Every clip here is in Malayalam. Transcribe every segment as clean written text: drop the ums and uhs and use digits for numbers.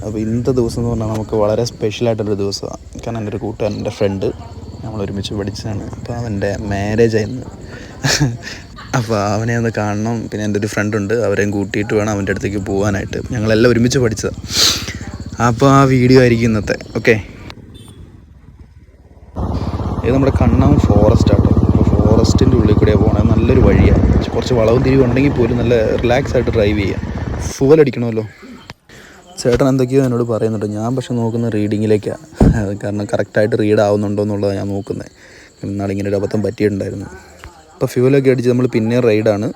അപ്പോൾ ഇന്നത്തെ ദിവസം എന്ന് പറഞ്ഞാൽ നമുക്ക് വളരെ സ്പെഷ്യലായിട്ടൊരു ദിവസമാണ്. കാരണം എൻ്റെ ഒരു കൂട്ടുകാരൻ, എൻ്റെ ഫ്രണ്ട്, നമ്മൾ ഒരുമിച്ച് പഠിച്ചതാണ്. അപ്പോൾ അവൻ്റെ മാരേജ് ആയിരുന്നു. അപ്പോൾ അവനെ ഒന്ന് കാണണം. പിന്നെ എൻ്റെ ഒരു ഫ്രണ്ടുണ്ട്, അവരെയും കൂട്ടിയിട്ട് വേണം അവൻ്റെ അടുത്തേക്ക് പോകാനായിട്ട്. ഞങ്ങളെല്ലാം ഒരുമിച്ച് പഠിച്ചതാണ്. അപ്പോൾ ആ വീഡിയോ ആയിരിക്കും ഇന്നത്തെ. ഓക്കെ, ഇത് നമ്മുടെ കണ്ണാം ഫോറസ്റ്റ് ആട്ടോ. അപ്പോൾ ഫോറസ്റ്റിൻ്റെ ഉള്ളിൽ കൂടെയാണ് പോകണത്. നല്ലൊരു വഴിയാണ്. കുറച്ച് വളവും തിരിവും ഉണ്ടെങ്കിൽ പോലും നല്ല റിലാക്സ് ആയിട്ട് ഡ്രൈവ് ചെയ്യാം. ഫുവൽ അടിക്കണമല്ലോ. ചേട്ടൻ എന്തൊക്കെയോ എന്നോട് പറയുന്നുണ്ട്. ഞാൻ പക്ഷെ നോക്കുന്നത് റീഡിങ്ങിലേക്കാണ്. കാരണം കറക്റ്റായിട്ട് റീഡ് ആവുന്നുണ്ടോ എന്നുള്ളതാണ് ഞാൻ നോക്കുന്നത്. ഇന്നാളിങ്ങനെ ഒരു അബദ്ധം പറ്റിയിട്ടുണ്ടായിരുന്നു. അപ്പോൾ ഫ്യൂലൊക്കെ അടിച്ച് നമ്മൾ പിന്നെ റൈഡാണ്.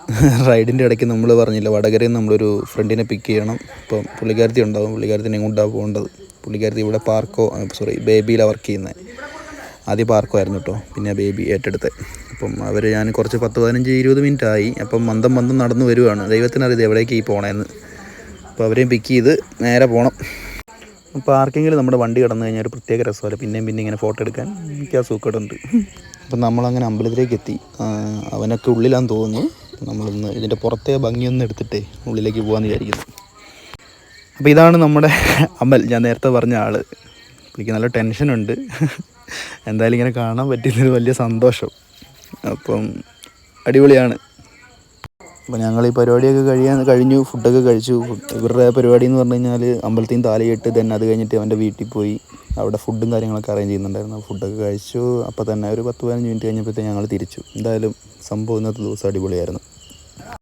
റൈഡിൻ്റെ ഇടയ്ക്ക് നമ്മൾ പറഞ്ഞില്ല, വടകരയിൽ നമ്മളൊരു ഫ്രണ്ടിനെ പിക്ക് ചെയ്യണം. ഇപ്പം പുള്ളിക്കാരത്തി ഉണ്ടാവും. പുള്ളിക്കാരത്തിനെ കൊണ്ടാണ് പോകേണ്ടത്. പുള്ളിക്കാരത്തി ഇവിടെ ബേബിയിലാണ് വർക്ക് ചെയ്യുന്നത്. ആദ്യം പാർക്കോ ആയിരുന്നു കേട്ടോ, പിന്നെ ബേബി ഏറ്റെടുത്ത്. അപ്പം ഞാൻ കുറച്ച് 10-15-20 മിനിറ്റ് ആയി. അപ്പം മന്ദം നടന്നു വരുവാണ്. ദൈവത്തിനറിയത് എവിടേക്ക് ഈ പോകണമെന്ന്. അപ്പോൾ അവരെയും പിക്ക് ചെയ്ത് നേരെ പോകണം. പാർക്കിങ്ങിൽ നമ്മുടെ വണ്ടി കിടന്നു കഴിഞ്ഞാൽ ഒരു പ്രത്യേക രസമല്ല. പിന്നെ ഇങ്ങനെ ഫോട്ടോ എടുക്കാൻ എനിക്ക് ആ സൂക്കേടുണ്ട്. അപ്പം നമ്മളങ്ങനെ അമ്പലത്തിലേക്ക് എത്തി. അവനൊക്കെ ഉള്ളിലാന്ന് തോന്നുന്നു. നമ്മളിന്ന് ഇതിൻ്റെ പുറത്തെ ഭംഗിയൊന്നും എടുത്തിട്ടേ ഉള്ളിലേക്ക് പോകാമെന്ന് വിചാരിക്കുന്നു. അപ്പോൾ ഇതാണ് നമ്മുടെ അമൽ, ഞാൻ നേരത്തെ പറഞ്ഞ ആൾ. എനിക്ക് നല്ല ടെൻഷനുണ്ട്. എന്തായാലും ഇങ്ങനെ കാണാൻ പറ്റിയതൊരു വലിയ സന്തോഷം. അപ്പം അടിപൊളിയാണ്. അപ്പോൾ ഞങ്ങൾ ഈ പരിപാടിയൊക്കെ കഴിഞ്ഞു. ഫുഡൊക്കെ കഴിച്ചു. ഇവരുടെ പരിപാടി എന്ന് പറഞ്ഞു കഴിഞ്ഞാൽ അമ്പലത്തിൽ നിന്ന് താലികെട്ട്, അത് കഴിഞ്ഞിട്ട് അവൻ്റെ വീട്ടിൽ പോയി അവിടെ ഫുഡും കാര്യങ്ങളൊക്കെ അറേഞ്ച് ചെയ്യുന്നുണ്ടായിരുന്നു. ഫുഡൊക്കെ കഴിച്ചു. അപ്പോൾ തന്നെ ഒരു 10-15 മിനിറ്റ് കഴിഞ്ഞപ്പോഴത്തേക്ക് ഞങ്ങൾ തിരിച്ചു. എന്തായാലും സംഭവം ഇന്നത്തെ ദിവസം അടിപൊളിയായിരുന്നു.